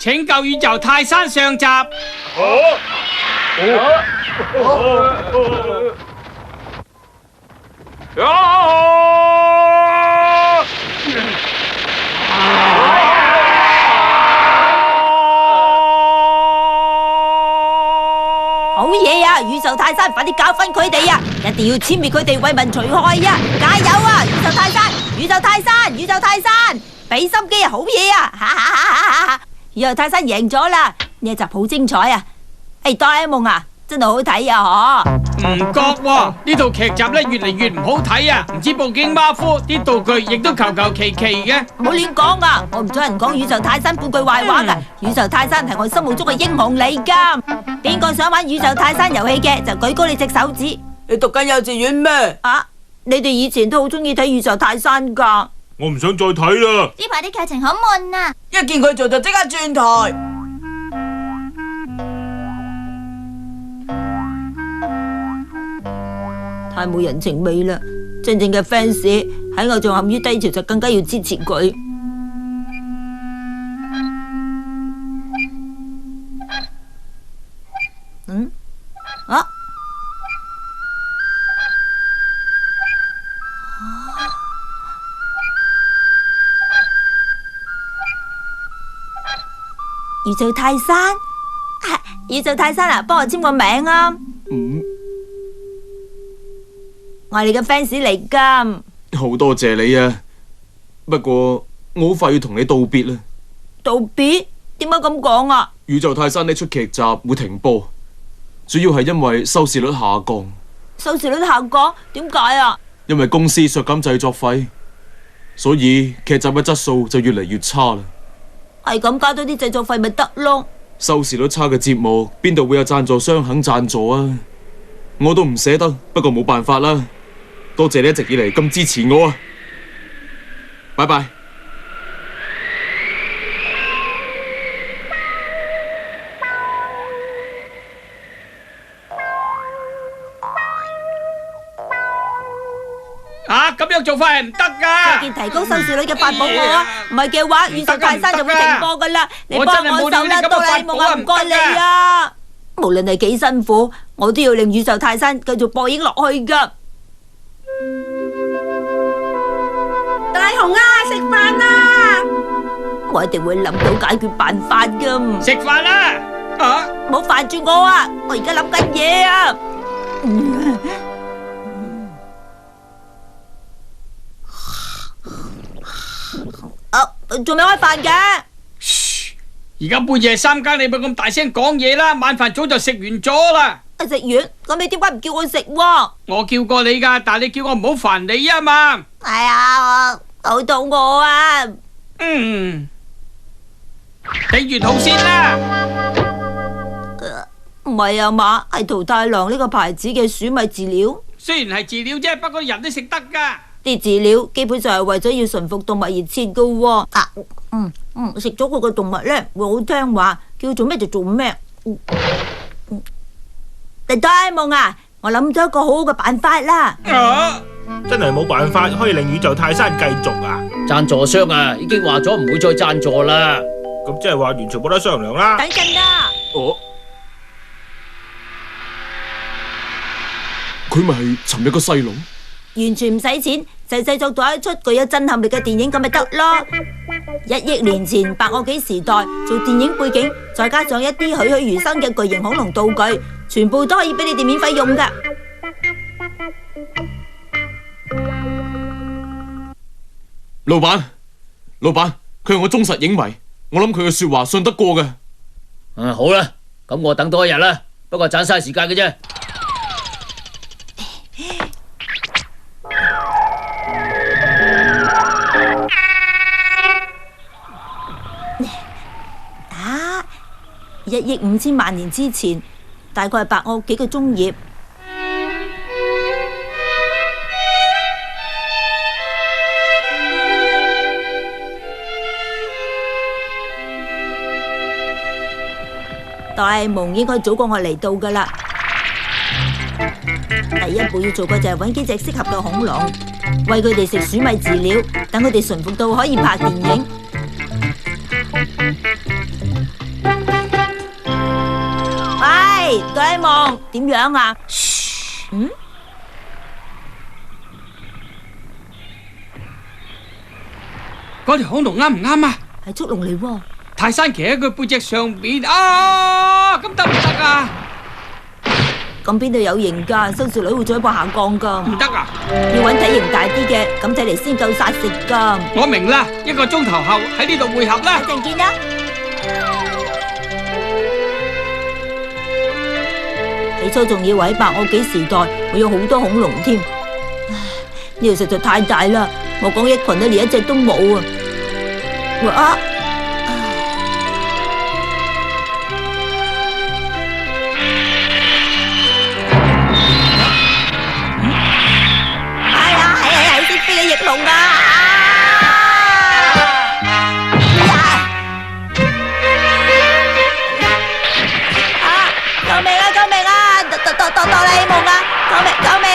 拯救宇宙泰山上集。好嘢啊！宇宙泰山，快啲教訓佢哋啊！一定要殲滅佢哋，為民除害啊！加油啊！宇宙泰山，宇宙泰山，宇宙泰山，俾心機啊！好嘢啊！哈哈哈哈哈！宇宙泰山贏咗啦！呢一集好精彩啊！哆啦 A 夢啊，真係好睇啊！唔覺喎，呢套劇集咧越嚟越唔好睇啊！唔知布景馬夫啲道具亦都求求其其嘅。唔好亂講啊！我唔准人講宇宙泰山半句壞話噶。宇宙泰山係我心目中嘅英雄嚟噶。邊個想玩宇宙泰山遊戲嘅，就舉高你隻手指。你讀緊幼稚園咩？啊！你哋以前都好中意睇宇宙泰山噶。我唔想再睇啦。呢排啲劇情好悶啊！一見佢做就即刻轉台。太冇人情味啦！真正嘅 fans 喺偶像陷於低潮就更加要支持佢。啊！宇宙泰山，宇宙泰山啊，幫我簽個名啊！我係你嘅 fans 嚟噶。好多謝你啊！不過我好快要同你道別啦。道別？點解咁講啊？宇宙泰山呢出劇集會停播，主要係因為收視率下降。收視率下降？點解啊？因為公司削減製作費，所以劇集嘅質素就越嚟越差啦。係咁，加多啲製作費咪得咯？收視率差嘅節目邊度會有贊助商肯贊助啊？我都唔捨得，不過冇辦法啦。多謝你一直以嚟咁支持我啊！拜拜。咁樣做法係唔得噶。件提高收視率嘅法寶我啊，唔係嘅話，宇宙泰山就會停播噶啦。你幫我手啦，哆啦 A 夢啊，唔該你啊！無論係幾辛苦，我都要令宇宙泰山繼續播映落去噶。大雄啊，食飯啦！我一定會諗到解決辦法噶。食飯啦！唔好煩住我啊！我而家諗緊嘢啊！仲未開飯嘅？而家半夜3更，你咪咁大聲講嘢啦！晚飯早就食完咗啦。食完？咁你點解唔叫我食喎？我叫過你噶，但係你叫我唔好煩你啊嘛。係啊，我好肚餓啊。頂住肚先啦。唔係啊嘛，係桃太郎呢個牌子嘅鼠米飼料。雖然係飼料啫，不過人都食得噶。啲飼料基本上係為咗要馴服動物而設噶喎。食咗佢個動物咧會好聽話，叫做咩就做咩。哆啦 A 夢啊，我諗咗一個好好嘅辦法啦。真係冇辦法可以令宇宙泰山繼續啊！贊助商啊，已經話咗唔會再贊助啦。咁即係話完全冇得商量啦。等陣啦。佢咪係尋日個細佬？完全唔使錢，就製作到一出具有震撼力嘅電影咁咪得咯。1億年前白堊紀時代做電影背景，再加上一啲栩栩如生嘅巨型恐龍道具，全部都可以俾你哋免費用噶。老闆，佢係我忠實影迷，我諗佢嘅說話信得過嘅。好啦，咁我等多一日啦，不過盞嘥時間嘅啫。1億5千萬年之前，大概係白堊紀嘅中葉。哆啦 A 夢應該早過我嚟到噶啦。第一步要做嘅就係揾幾隻適合嘅恐龍，餵佢哋食鼠米飼料，等佢哋馴服到可以拍電影。喂，哆啦 A 夢，點樣啊？嗰條恐龍啱唔啱啊？係速龍嚟喎。泰山騎喺佢背脊上邊啊！咁得唔得啊？咁邊度有型噶？收視率會進一步下降噶。唔得啊！要揾體型大啲嘅，咁仔嚟先夠殺食噶。我明啦，1個鐘頭後喺呢度會合啦。一陣見啦。起初仲以為喺白堊紀時代會有好多恐龍添，唉，呢度實在太大啦，我講一群都連一隻都冇啊！哇！哎呀，係識飛嘅翼龍啊！救命啊！救命啊！哆啦 A 夢啊！救命！救命